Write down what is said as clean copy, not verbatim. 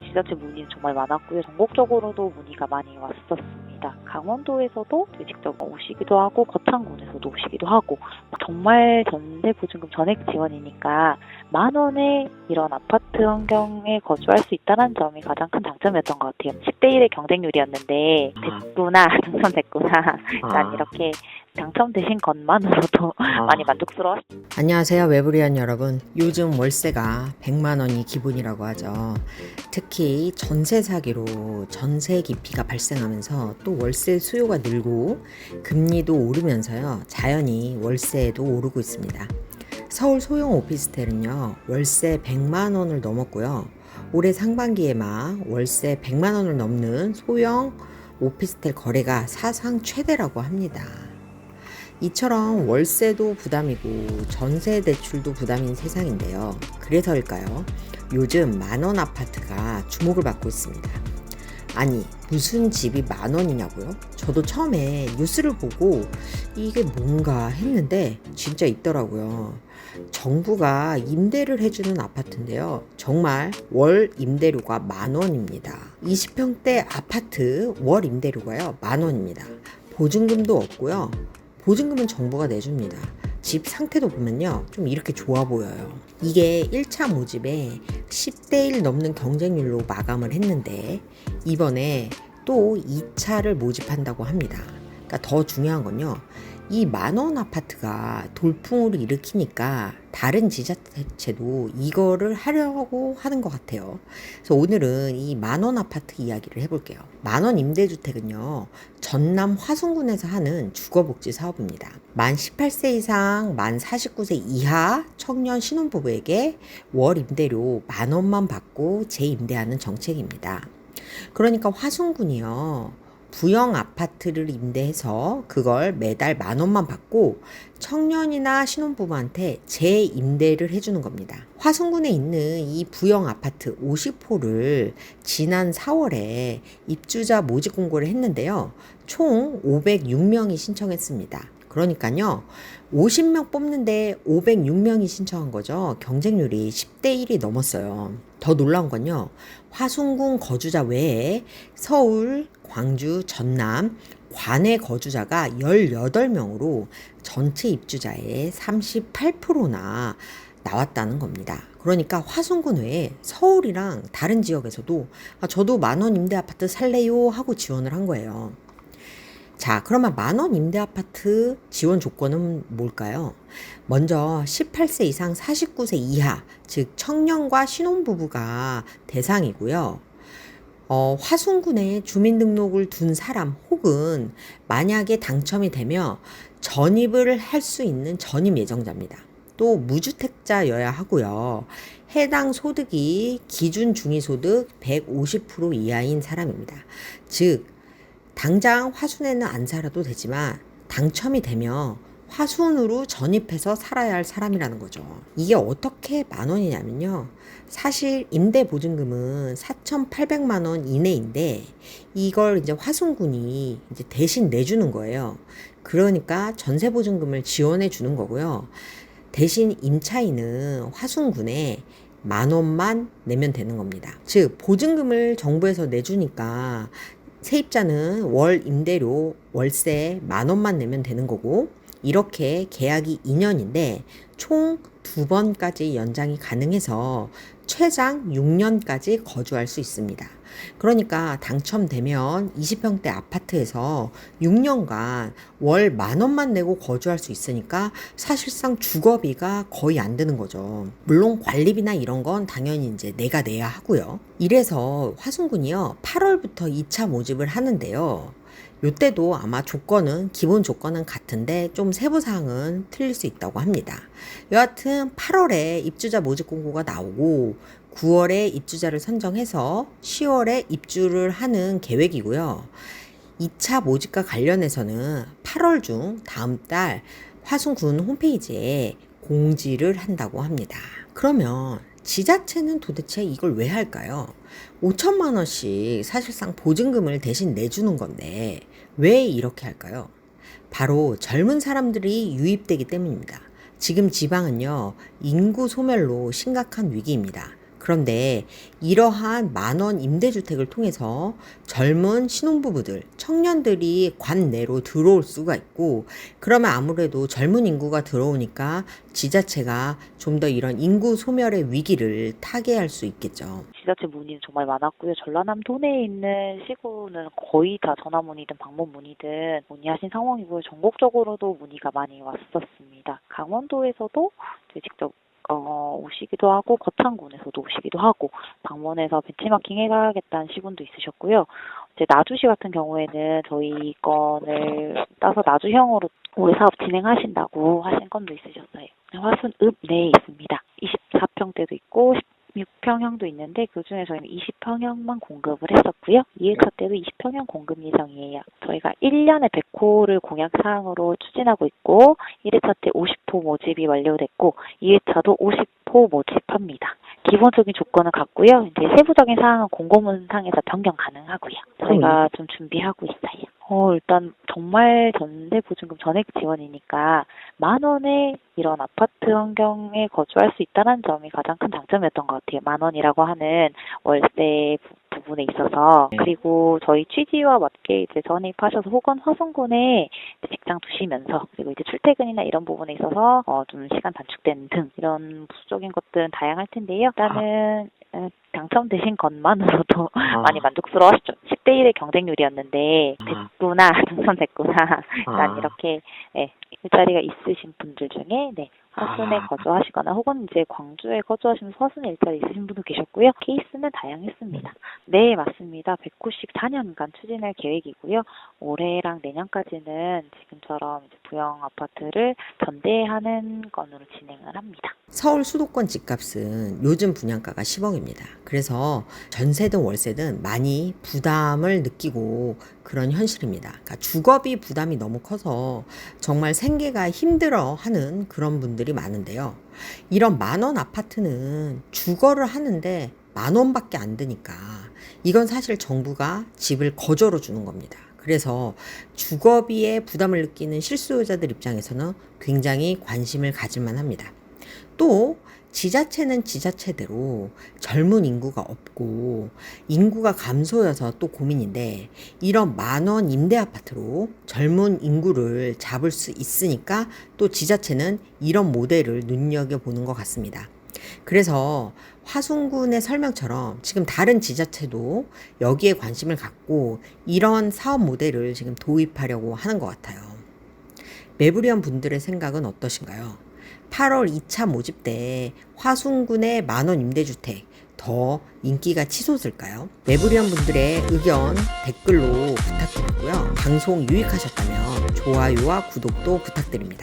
지자체 문의는 정말 많았고요. 전국적으로도 문의가 많이 왔었습니다. 강원도에서도 직접 오시기도 하고 거창군에서도 오시기도 하고 정말 전세보증금 전액 지원이니까 10,000원에 이런 아파트 환경에 거주할 수 있다는 점이 가장 큰 장점이었던 것 같아요. 10대 1의 경쟁률이었는데 됐구나, 당선됐구나. 난 이렇게 당첨되신 것만으로도 많이 만족스러웠습니다. 안녕하세요, 외부리안 여러분. 요즘 월세가 100만 원이 기본이라고 하죠. 특히 전세 사기로 전세 기피가 발생하면서 또 월세 수요가 늘고 금리도 오르면서요, 자연히 월세도 오르고 있습니다. 서울 소형 오피스텔은요, 월세 100만 원을 넘었고요. 올해 상반기에만 월세 100만 원을 넘는 소형 오피스텔 거래가 사상 최대라고 합니다. 이처럼 월세도 부담이고 전세 대출도 부담인 세상인데요. 그래서일까요? 요즘 만원 아파트가 주목을 받고 있습니다. 아니, 무슨 집이 10,000원이냐고요? 저도 처음에 뉴스를 보고 이게 뭔가 했는데 진짜 있더라고요. 정부가 임대를 해주는 아파트인데요. 정말 월 임대료가 10,000원입니다. 20평대 아파트 월 임대료가요, 10,000원입니다. 보증금도 없고요. 보증금은 정부가 내줍니다. 집 상태도 보면요, 좀 이렇게 좋아 보여요. 이게 1차 모집에 10대 1 넘는 경쟁률로 마감을 했는데 이번에 또 2차를 모집한다고 합니다. 그러니까 더 중요한 건요, 이 10,000원 아파트가 돌풍을 일으키니까 다른 지자체도 이거를 하려고 하는 것 같아요. 그래서 오늘은 이 10,000원 아파트 이야기를 해볼게요. 10,000원 임대주택은요, 전남 화순군에서 하는 주거복지 사업입니다. 만 18세 이상, 만 49세 이하 청년 신혼부부에게 월 임대료 10,000원만 받고 재임대하는 정책입니다. 그러니까 화순군이요, 부영 아파트를 임대해서 그걸 매달 10,000원만 받고 청년이나 신혼부부한테 재임대를 해주는 겁니다. 화순군에 있는 이 부영 아파트 50호를 지난 4월에 입주자 모집 공고를 했는데요. 총 506명이 신청했습니다. 그러니까요, 50명 뽑는데 506명이 신청한 거죠. 경쟁률이 10대 1이 넘었어요. 더 놀라운 건요, 화순군 거주자 외에 서울, 광주, 전남, 관내 거주자가 18명으로 전체 입주자의 38%나 나왔다는 겁니다. 그러니까 화순군 외에 서울이랑 다른 지역에서도 저도 10,000원 임대 아파트 살래요 하고 지원을 한 거예요. 자, 그러면 10,000원 임대 아파트 지원 조건은 뭘까요? 먼저 18세 이상 49세 이하, 즉 청년과 신혼부부가 대상이고요. 화순군에 주민등록을 둔 사람 혹은 만약에 당첨이 되면 전입을 할 수 있는 전입 예정자입니다. 또 무주택자여야 하고요. 해당 소득이 기준 중위소득 150% 이하인 사람입니다. 즉 당장 화순에는 안 살아도 되지만 당첨이 되면 화순으로 전입해서 살아야 할 사람이라는 거죠. 이게 어떻게 10,000원이냐면요. 사실 임대보증금은 4,800만 원 이내인데 이걸 이제 화순군이 이제 대신 내주는 거예요. 그러니까 전세보증금을 지원해 주는 거고요. 대신 임차인은 화순군에 10,000원만 내면 되는 겁니다. 즉 보증금을 정부에서 내주니까 세입자는 월 임대료 월세 10,000원만 내면 되는 거고, 이렇게 계약이 2년인데 총 2번까지 연장이 가능해서 최장 6년까지 거주할 수 있습니다. 그러니까 당첨되면 20평대 아파트에서 6년간 월 10,000원만 내고 거주할 수 있으니까 사실상 주거비가 거의 안 드는 거죠. 물론 관리비나 이런 건 당연히 이제 내가 내야 하고요. 이래서 화순군이요, 8월부터 2차 모집을 하는데요. 요때도 아마 기본 조건은 같은데 좀 세부사항은 틀릴 수 있다고 합니다. 여하튼 8월에 입주자 모집 공고가 나오고 9월에 입주자를 선정해서 10월에 입주를 하는 계획이고요. 2차 모집과 관련해서는 8월 중 다음 달 화순군 홈페이지에 공지를 한다고 합니다. 그러면 지자체는 도대체 이걸 왜 할까요? 5천만 원씩 사실상 보증금을 대신 내주는 건데 왜 이렇게 할까요? 바로 젊은 사람들이 유입되기 때문입니다. 지금 지방은요, 인구 소멸로 심각한 위기입니다. 그런데 이러한 만원 임대주택을 통해서 젊은 신혼부부들, 청년들이 관내로 들어올 수가 있고, 그러면 아무래도 젊은 인구가 들어오니까 지자체가 좀 더 이런 인구 소멸의 위기를 타개할 수 있겠죠. 지자체 문의는 정말 많았고요. 전라남 도내에 있는 시구는 거의 다 전화 문의든 방문 문의든 문의하신 상황이고요. 전국적으로도 문의가 많이 왔었습니다. 강원도에서도 이제 직접 오시기도 하고, 거창군에서도 오시기도 하고, 방문해서 벤치마킹 해가겠다는 시군도 있으셨고요. 이제 나주시 같은 경우에는 저희 건을 따서 나주형으로 올해 사업 진행하신다고 하신 건도 있으셨어요. 화순읍 내에 있습니다. 24평대도 있고 16평형도 있는데 그중에 저희는 20평형만 공급을 했었고요. 2회차 때도 20평형 공급 예정이에요. 저희가 1년에 100호를 공약사항으로 추진하고 있고 1회차 때 50호 모집이 완료됐고 2회차도 50호 모집합니다. 기본적인 조건은 같고요. 이제 세부적인 사항은 공고문상에서 변경 가능하고요. 저희가 좀 준비하고 있어요. 일단 정말 전세보증금 전액 지원이니까 10,000원에 이런 아파트 환경에 거주할 수 있다는 점이 가장 큰 장점이었던 것 같아요. 10,000원이라고 하는 월세 부분에 있어서. 그리고 저희 취지와 맞게 이제 전입하셔서 혹은 화성군에 직장 두시면서, 그리고 이제 출퇴근이나 이런 부분에 있어서 좀 시간 단축되는 등 이런 부수적인 것들은 다양할 텐데요. 일단은 당첨되신 것만으로도 많이 만족스러워하시죠. 10대 1의 경쟁률이었는데 됐구나, 당첨됐구나. 일단 이렇게 일자리가 있으신 분들 중에 화순에 거주하시거나 혹은 이제 광주에 거주하시면서 화순에 일자리 있으신 분도 계셨고요. 케이스는 다양했습니다. 네, 맞습니다. 100호씩 4년간 추진할 계획이고요. 올해랑 내년까지는 지금처럼 이제 부영 아파트를 전대하는 건으로 진행을 합니다. 서울 수도권 집값은 요즘 분양가가 10억입니다. 그래서 전세든 월세든 많이 부담을 느끼고 그런 현실입니다. 그러니까 주거비 부담이 너무 커서 정말 생계가 힘들어하는 그런 분들이 많은데요. 이런 10,000원 아파트는 주거를 하는데 10,000원밖에 안 드니까 이건 사실 정부가 집을 거저로 주는 겁니다. 그래서 주거비에 부담을 느끼는 실수요자들 입장에서는 굉장히 관심을 가질만 합니다. 또 지자체는 지자체대로 젊은 인구가 없고 인구가 감소여서 또 고민인데, 이런 10,000원 임대 아파트로 젊은 인구를 잡을 수 있으니까 또 지자체는 이런 모델을 눈여겨보는 것 같습니다. 그래서 화순군의 설명처럼 지금 다른 지자체도 여기에 관심을 갖고 이런 사업 모델을 지금 도입하려고 하는 것 같아요. 매부리원 분들의 생각은 어떠신가요? 8월 2차 모집 때 화순군의 10,000원 임대주택 더 인기가 치솟을까요? 매부리원 분들의 의견 댓글로 부탁드리고요. 방송 유익하셨다면 좋아요와 구독도 부탁드립니다.